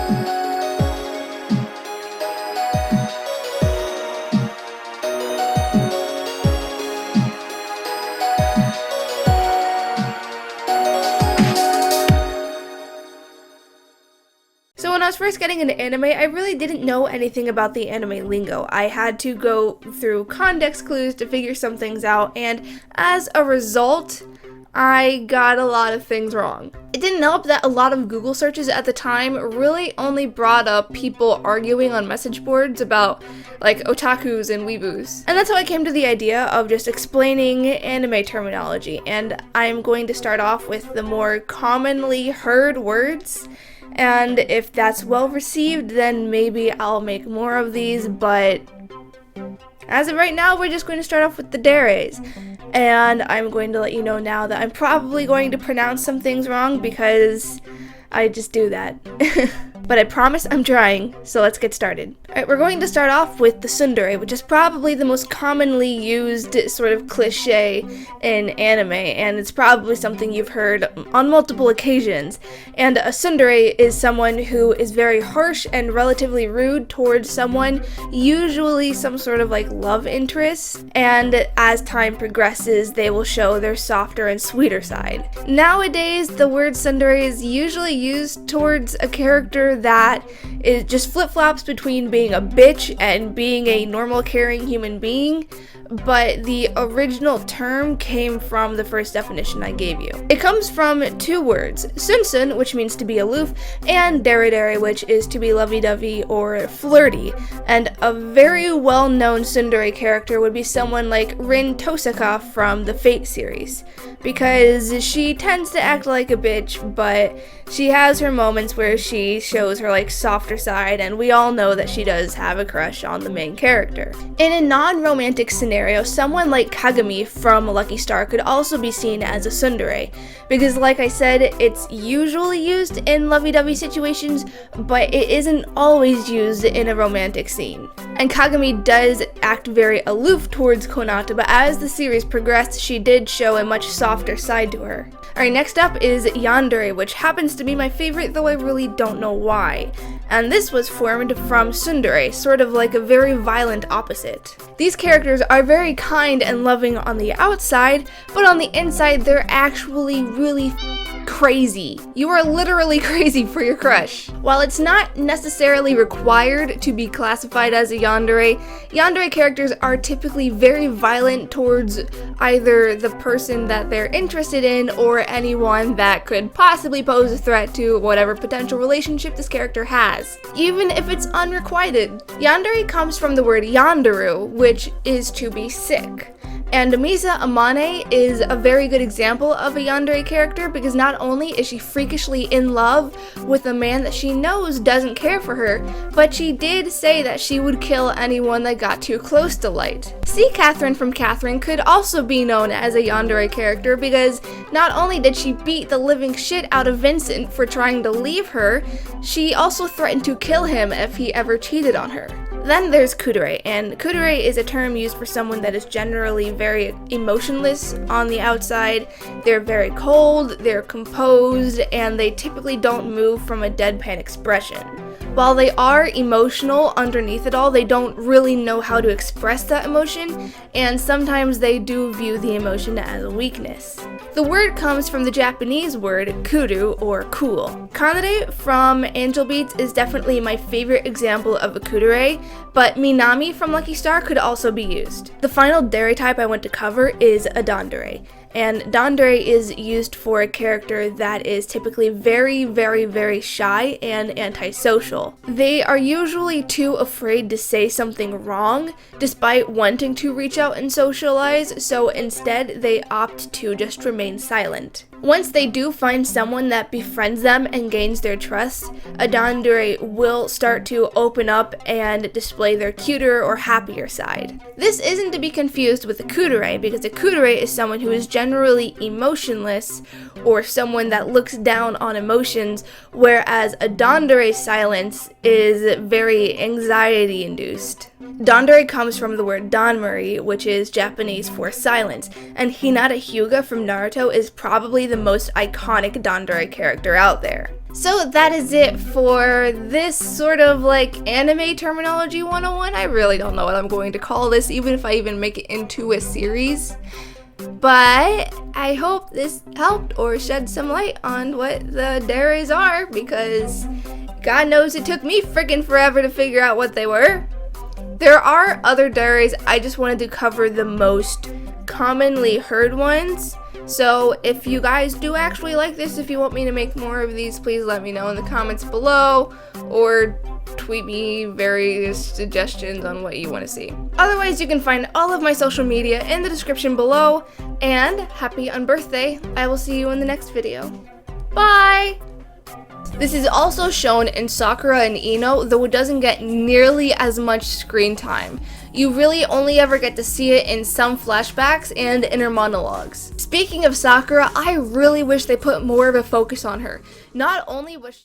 So when I was first getting into anime, I really didn't know anything about the anime lingo. I had to go through context clues to figure some things out, and as a result, I got a lot of things wrong. It didn't help that a lot of Google searches at the time really only brought up people arguing on message boards about like otakus and weeboos. And that's how I came to the idea of just explaining anime terminology, and I'm going to start off with the more commonly heard words. And if that's well received, then maybe I'll make more of these, but as of right now, we're just going to start off with the deres. And I'm going to let you know now that I'm probably going to pronounce some things wrong because I just do that. But I promise I'm trying, so let's get started. Alright, we're going to start off with the tsundere, which is probably the most commonly used sort of cliche in anime, and it's probably something you've heard on multiple occasions. And a tsundere is someone who is very harsh and relatively rude towards someone, usually some sort of like love interest, and as time progresses, they will show their softer and sweeter side. Nowadays, the word tsundere is usually used towards a character that is just flip-flops between being a bitch and being a normal caring human being, but the original term came from the first definition I gave you. It comes from two words, sunsun, which means to be aloof, and dere, which is to be lovey-dovey or flirty. And a very well-known tsundere character would be someone like Rin Tosaka from the Fate series, because she tends to act like a bitch, but she has her moments where she shows her like softer side, and we all know that she does have a crush on the main character. In a non-romantic scenario, someone like Kagami from Lucky Star could also be seen as a tsundere, because like I said, it's usually used in lovey-dovey situations, but it isn't always used in a romantic scene. And Kagami does act very aloof towards Konata, but as the series progressed, she did show a much softer side to her. Alright, next up is yandere, which happens to be my favorite, though I really don't know why. And this was formed from tsundere, sort of like a very violent opposite. These characters are very kind and loving on the outside, but on the inside they're actually really crazy. You are literally crazy for your crush. While it's not necessarily required to be classified as a yandere, yandere characters are typically very violent towards either the person that they're interested in or anyone that could possibly pose a threat to whatever potential relationship this character has, even if it's unrequited. Yandere comes from the word yanderu, which is to be sick. And Misa Amane is a very good example of a yandere character because not only is she freakishly in love with a man that she knows doesn't care for her, but she did say that she would kill anyone that got too close to Light. C. Catherine from Catherine could also be known as a yandere character because not only did she beat the living shit out of Vincent for trying to leave her, she also threatened to kill him if he ever cheated on her. Then there's kudere, and kudere is a term used for someone that is generally very emotionless on the outside. They're very cold, they're composed, and they typically don't move from a deadpan expression. While they are emotional underneath it all, they don't really know how to express that emotion, and sometimes they do view the emotion as a weakness. The word comes from the Japanese word kuru, or cool. Kanade from Angel Beats is definitely my favorite example of a kudere, but Minami from Lucky Star could also be used. The final dere type I want to cover is a dandere. And dandere is used for a character that is typically very, very, very shy and antisocial. They are usually too afraid to say something wrong, despite wanting to reach out and socialize, so instead they opt to just remain silent. Once they do find someone that befriends them and gains their trust, a dandere will start to open up and display their cuter or happier side. This isn't to be confused with a kudere, because a kudere is someone who is generally emotionless or someone that looks down on emotions, whereas a dandere's silence is very anxiety-induced. Dandere comes from the word danmuri, which is Japanese for silence, and Hinata Hyuga from Naruto is probably the most iconic dandere character out there. So that is it for this sort of like anime terminology 101. I really don't know what I'm going to call this, even if I even make it into a series. But I hope this helped or shed some light on what the deres are, because God knows it took me freaking forever to figure out what they were. There are other deres, I just wanted to cover the most commonly heard ones. So if you guys do actually like this, if you want me to make more of these, please let me know in the comments below, or tweet me various suggestions on what you want to see. Otherwise, you can find all of my social media in the description below, and happy unbirthday. I will see you in the next video. Bye! This is also shown in Sakura and Ino, though it doesn't get nearly as much screen time. You really only ever get to see it in some flashbacks and inner monologues. Speaking of Sakura, I really wish they put more of a focus on her. Not only was